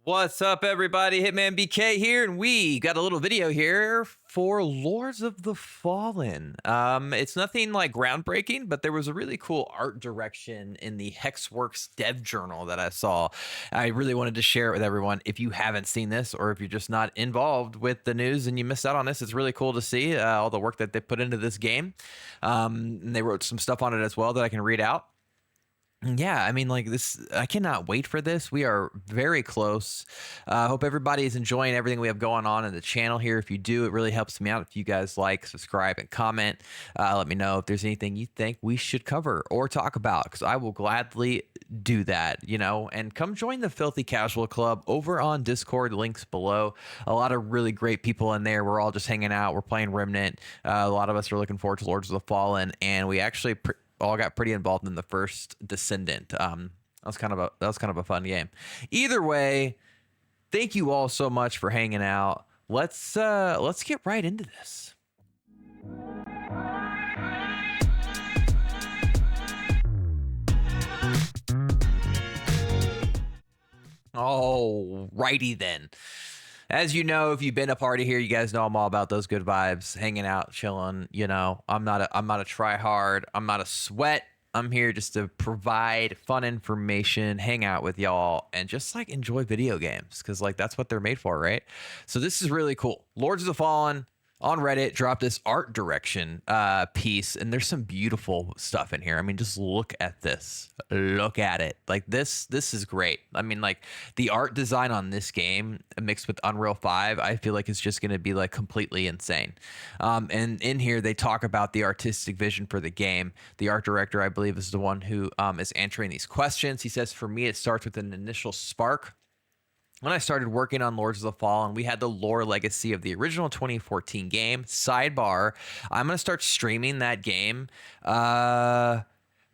What's up, everybody? Hitmanbk here, and we got a little video here for Lords of the Fallen. It's nothing like groundbreaking, but there was a really cool art direction in the Hexworks dev journal that I saw. I really wanted to share it with everyone. If you haven't seen this, or if you're just not involved with the news and you missed out on this, it's really cool to see all the work that they put into this game. And they wrote some stuff on it as well that I can read out. Yeah, I mean, like this, I cannot wait for this. We are very close. Hope everybody is enjoying everything we have going on in the channel here. If you do, it really helps me out. If you guys like, subscribe, and comment, let me know if there's anything you think we should cover or talk about, because I will gladly do that, and come join the Filthy Casual Club over on Discord, links below. A lot of really great people in there. We're all just hanging out. We're playing Remnant. A lot of us are looking forward to Lords of the Fallen, and we actually all got pretty involved in the first Descendant. That was kind of a fun game. Either way, thank you all so much for hanging out. Let's get right into this. Alrighty then. As you know, if you've been a party here, you guys know I'm all about those good vibes, hanging out, chilling. I'm not a try hard. I'm not a sweat. I'm here just to provide fun information, hang out with y'all, and just like enjoy video games, because like that's what they're made for, right? So this is really cool. Lords of the Fallen on Reddit dropped this art direction piece, and there's some beautiful stuff in here. I mean, just look at this. Look at it. Like this is great. I mean, like the art design on this game mixed with Unreal 5, I feel like it's just going to be like completely insane. And in here they talk about the artistic vision for the game. The art director, I believe, is the one who is answering these questions. He says, "For me, it starts with an initial spark. When I started working on Lords of the Fallen, we had the lore legacy of the original 2014 game. Sidebar, I'm going to start streaming that game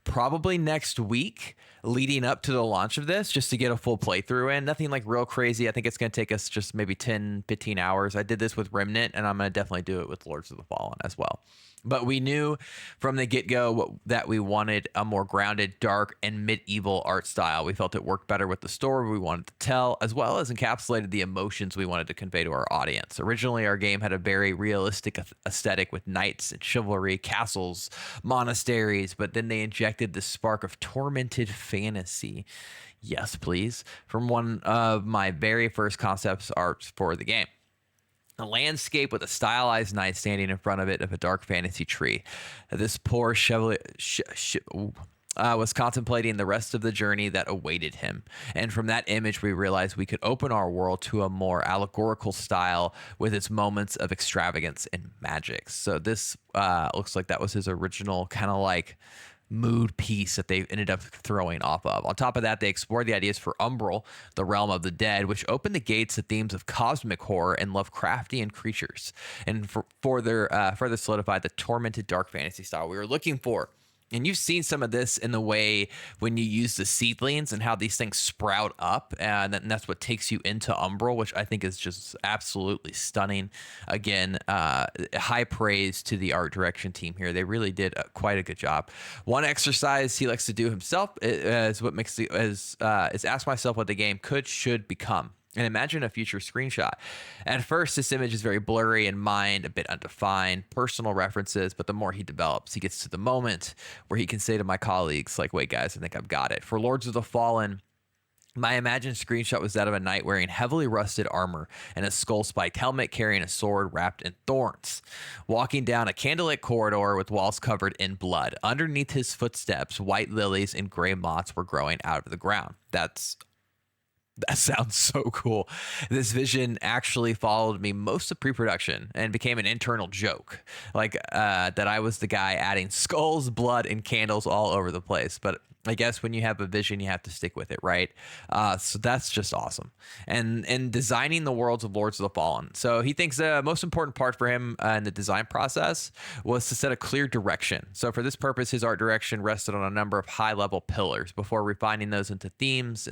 probably next week leading up to the launch of this, just to get a full playthrough in. Nothing like real crazy. I think it's going to take us just maybe 10, 15 hours. I did this with Remnant, and I'm going to definitely do it with Lords of the Fallen as well. But we knew from the get-go that we wanted a more grounded, dark, and medieval art style. We felt it worked better with the story we wanted to tell, as well as encapsulated the emotions we wanted to convey to our audience. Originally, our game had a very realistic aesthetic with knights and chivalry, castles, monasteries, but then they injected the spark of tormented fantasy. Yes, please. From one of my very first concept arts for the game. A landscape with a stylized knight standing in front of it of a dark fantasy tree. This poor chevalier was contemplating the rest of the journey that awaited him. And from that image, we realized we could open our world to a more allegorical style with its moments of extravagance and magic. So this looks like that was his original kind of like mood piece that they ended up throwing off of. On top of that, they explored the ideas for Umbral, the realm of the dead, which opened the gates to themes of cosmic horror and Lovecraftian creatures, and further solidified the tormented dark fantasy style we were looking for. And you've seen some of this in the way when you use the seedlings and how these things sprout up, and that's what takes you into Umbral, which I think is just absolutely stunning. Again, high praise to the art direction team here. They really did quite a good job. One exercise he likes to do himself is ask myself what the game should become. And imagine a future screenshot. At first, this image is very blurry in mind, a bit undefined, personal references, but the more he develops, he gets to the moment where he can say to my colleagues, like, wait, guys, I think I've got it. For Lords of the Fallen, my imagined screenshot was that of a knight wearing heavily rusted armor and a skull-spiked helmet, carrying a sword wrapped in thorns, walking down a candlelit corridor with walls covered in blood. Underneath his footsteps, white lilies and gray moths were growing out of the ground. That sounds so cool. This vision actually followed me most of pre-production and became an internal joke, like that I was the guy adding skulls, blood, and candles all over the place. But I guess when you have a vision, you have to stick with it, right? So that's just awesome. And designing the worlds of Lords of the Fallen. So he thinks the most important part for him in the design process was to set a clear direction. So for this purpose, his art direction rested on a number of high-level pillars before refining those into themes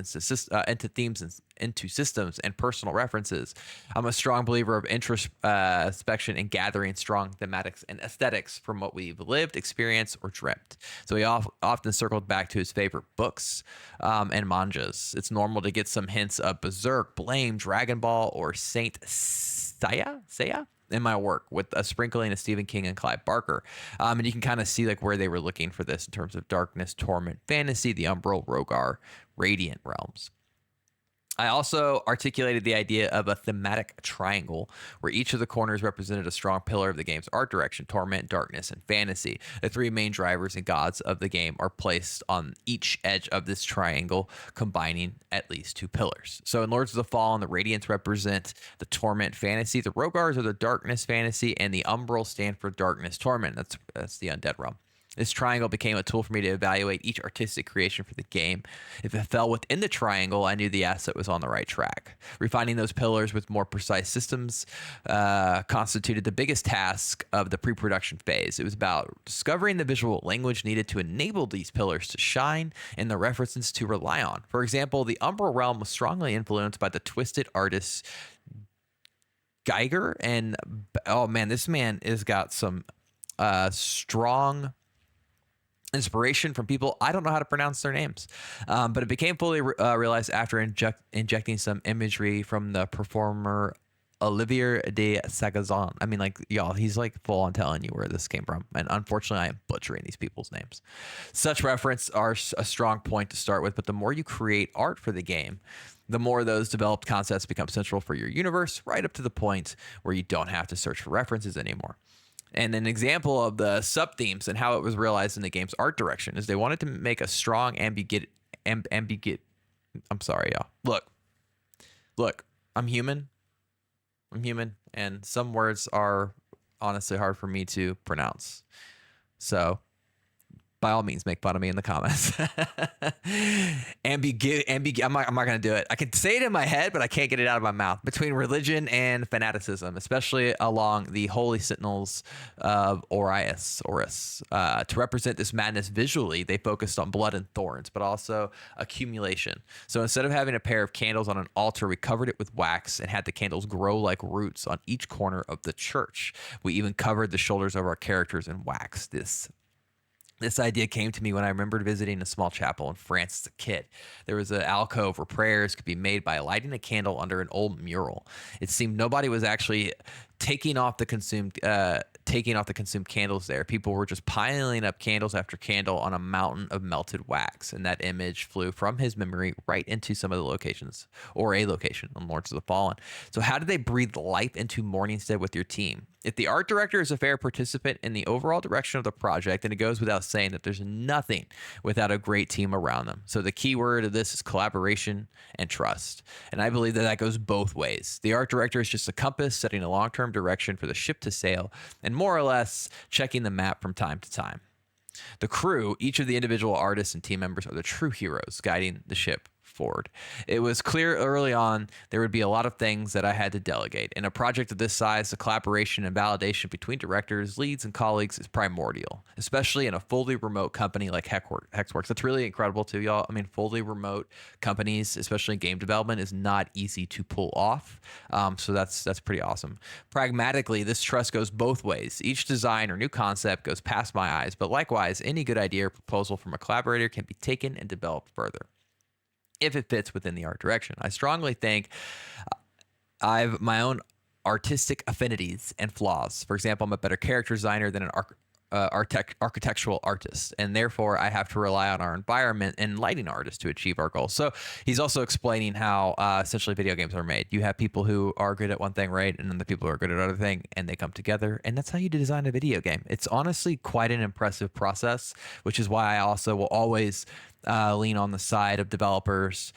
into systems and personal references. I'm a strong believer of introspection and gathering strong thematics and aesthetics from what we've lived, experienced, or dreamt. So he often circled back to his favorite books and mangas. It's normal to get some hints of Berserk, Blame, Dragon Ball, or Saint Seiya in my work, with a sprinkling of Stephen King and Clive Barker. And you can kind of see like where they were looking for this in terms of darkness, torment, fantasy, the Umbral, Rogar, Radiant realms. I also articulated the idea of a thematic triangle where each of the corners represented a strong pillar of the game's art direction: torment, darkness, and fantasy. The three main drivers and gods of the game are placed on each edge of this triangle, combining at least two pillars. So in Lords of the Fallen, the Radiants represent the torment fantasy, the Rogars are the darkness fantasy, and the Umbral stand for darkness torment. That's the undead realm. This triangle became a tool for me to evaluate each artistic creation for the game. If it fell within the triangle, I knew the asset was on the right track. Refining those pillars with more precise systems constituted the biggest task of the pre-production phase. It was about discovering the visual language needed to enable these pillars to shine and the references to rely on. For example, the Umbral realm was strongly influenced by the twisted artist Geiger, and oh man, this man has got some strong inspiration from people I don't know how to pronounce their names, but it became fully realized after injecting some imagery from the performer Olivier de Sagazan. I mean, like, y'all, he's like full on telling you where this came from, and unfortunately I am butchering these people's names. Such reference are a strong point to start with, but the more you create art for the game, the more those developed concepts become central for your universe, right up to the point where you don't have to search for references anymore. And an example of the sub-themes and how it was realized in the game's art direction is they wanted to make a strong ambiguity. I'm sorry, y'all. Look, I'm human, and some words are honestly hard for me to pronounce. So by all means, make fun of me in the comments. I'm not going to do it. I can say it in my head, but I can't get it out of my mouth. Between religion and fanaticism, especially along the holy sentinels of Horus. To represent this madness visually, they focused on blood and thorns, but also accumulation. So instead of having a pair of candles on an altar, we covered it with wax and had the candles grow like roots on each corner of the church. We even covered the shoulders of our characters in wax. This idea came to me when I remembered visiting a small chapel in France as a kid. There was an alcove where prayers could be made by lighting a candle under an old mural. It seemed nobody was actually taking off the consumed candles there. People were just piling up candles after candle on a mountain of melted wax, and that image flew from his memory right into some of the locations, or a location on Lords of the Fallen. So how did they breathe life into Morningstead with your team? If the art director is a fair participant in the overall direction of the project, then it goes without saying that there's nothing without a great team around them. So the key word of this is collaboration and trust. And I believe that goes both ways. The art director is just a compass setting a long-term direction for the ship to sail, and more or less checking the map from time to time. The crew, each of the individual artists and team members, are the true heroes guiding the ship forward. It was clear early on there would be a lot of things that I had to delegate. In a project of this size, the collaboration and validation between directors, leads, and colleagues is primordial, especially in a fully remote company like Hexworks. That's really incredible too, y'all. I mean, fully remote companies, especially in game development, is not easy to pull off. So that's pretty awesome. Pragmatically, this trust goes both ways. Each design or new concept goes past my eyes, but likewise, any good idea or proposal from a collaborator can be taken and developed further if it fits within the art direction. I strongly think I have my own artistic affinities and flaws. For example, I'm a better character designer than an architectural artist, and therefore I have to rely on our environment and lighting artists to achieve our goals. So he's also explaining how essentially video games are made. You have people who are good at one thing, right, and then the people who are good at another thing, and they come together, and that's how you design a video game. It's honestly quite an impressive process, which is why I also will always lean on the side of developers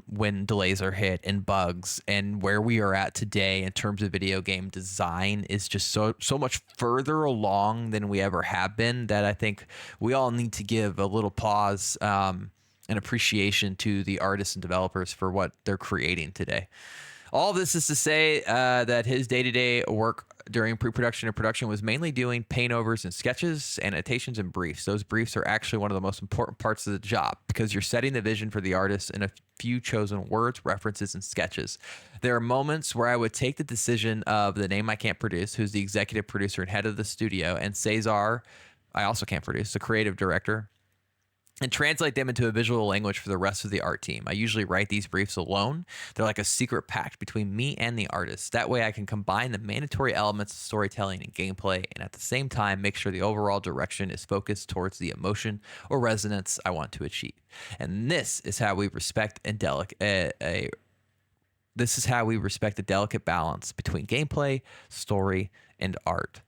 when delays are hit and bugs, and where we are at today in terms of video game design is just so much further along than we ever have been, that I think we all need to give a little pause and appreciation to the artists and developers for what they're creating today. All this is to say that his day-to-day work during pre-production and production was mainly doing paint overs and sketches, annotations, and briefs. Those briefs are actually one of the most important parts of the job because you're setting the vision for the artist in a few chosen words, references, and sketches. There are moments where I would take the decision of the name I can't produce, who's the executive producer and head of the studio, and Cesar, I also can't produce, the creative director, and translate them into a visual language for the rest of the art team. I usually write these briefs alone. They're like a secret pact between me and the artist. That way I can combine the mandatory elements of storytelling and gameplay, and at the same time make sure the overall direction is focused towards the emotion or resonance I want to achieve. And this is how we respect and this is how we respect the delicate balance between gameplay, story, and art.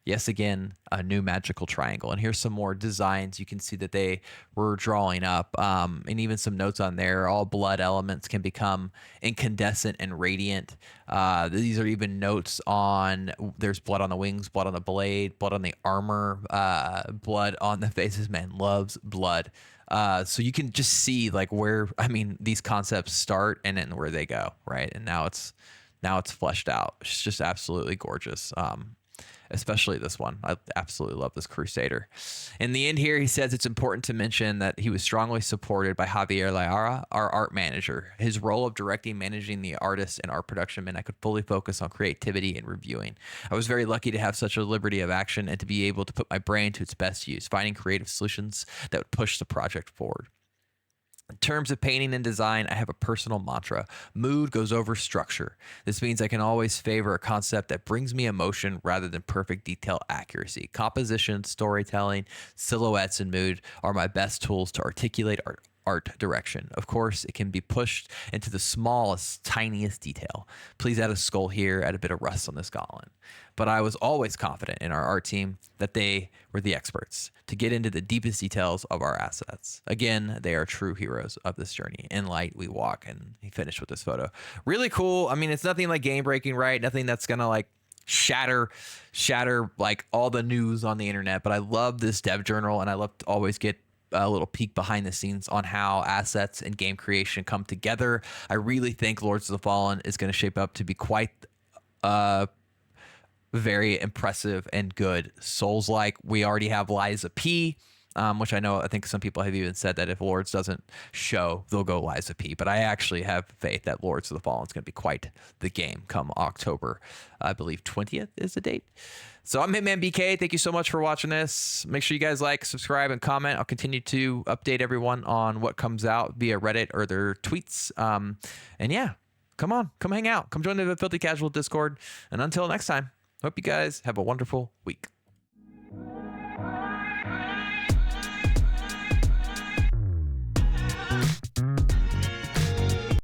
Yes, again, a new magical triangle. And here's some more designs you can see that they were drawing up, and even some notes on there. All blood elements can become incandescent and radiant. These are even notes on there's blood on the wings, blood on the blade, blood on the armor, blood on the faces. Man loves blood. So you can just see like where, I mean, these concepts start and then where they go, right? And now it's fleshed out. It's just absolutely gorgeous. Especially this one. I absolutely love this Crusader. In the end here, he says it's important to mention that he was strongly supported by Javier Lara, our art manager. His role of directing, managing the artists and art production meant I could fully focus on creativity and reviewing. I was very lucky to have such a liberty of action and to be able to put my brain to its best use, finding creative solutions that would push the project forward. In terms of painting and design, I have a personal mantra. Mood goes over structure. This means I can always favor a concept that brings me emotion rather than perfect detail accuracy. Composition, storytelling, silhouettes, and mood are my best tools to articulate art direction. Of course, it can be pushed into the smallest, tiniest detail. Please add a skull here, add a bit of rust on this gauntlet. But I was always confident in our art team that they were the experts to get into the deepest details of our assets. Again, they are true heroes of this journey. In light, we walk, and he finished with this photo. Really cool. I mean, it's nothing like game breaking, right? Nothing that's gonna like shatter like all the news on the internet. But I love this dev journal, and I love to always get a little peek behind the scenes on how assets and game creation come together. I really think Lords of the Fallen is going to shape up to be quite very impressive and good Souls-like. We already have Liza P, which I think some people have even said that if Lords doesn't show, they'll go Liza P. But I actually have faith that Lords of the Fallen is going to be quite the game come October. I believe 20th is the date. So I'm Hitmanbk. Thank you so much for watching this. Make sure you guys like, subscribe, and comment. I'll continue to update everyone on what comes out via Reddit or their tweets. And yeah, come on, come hang out. Come join the Filthy Casual Discord. And until next time, hope you guys have a wonderful week.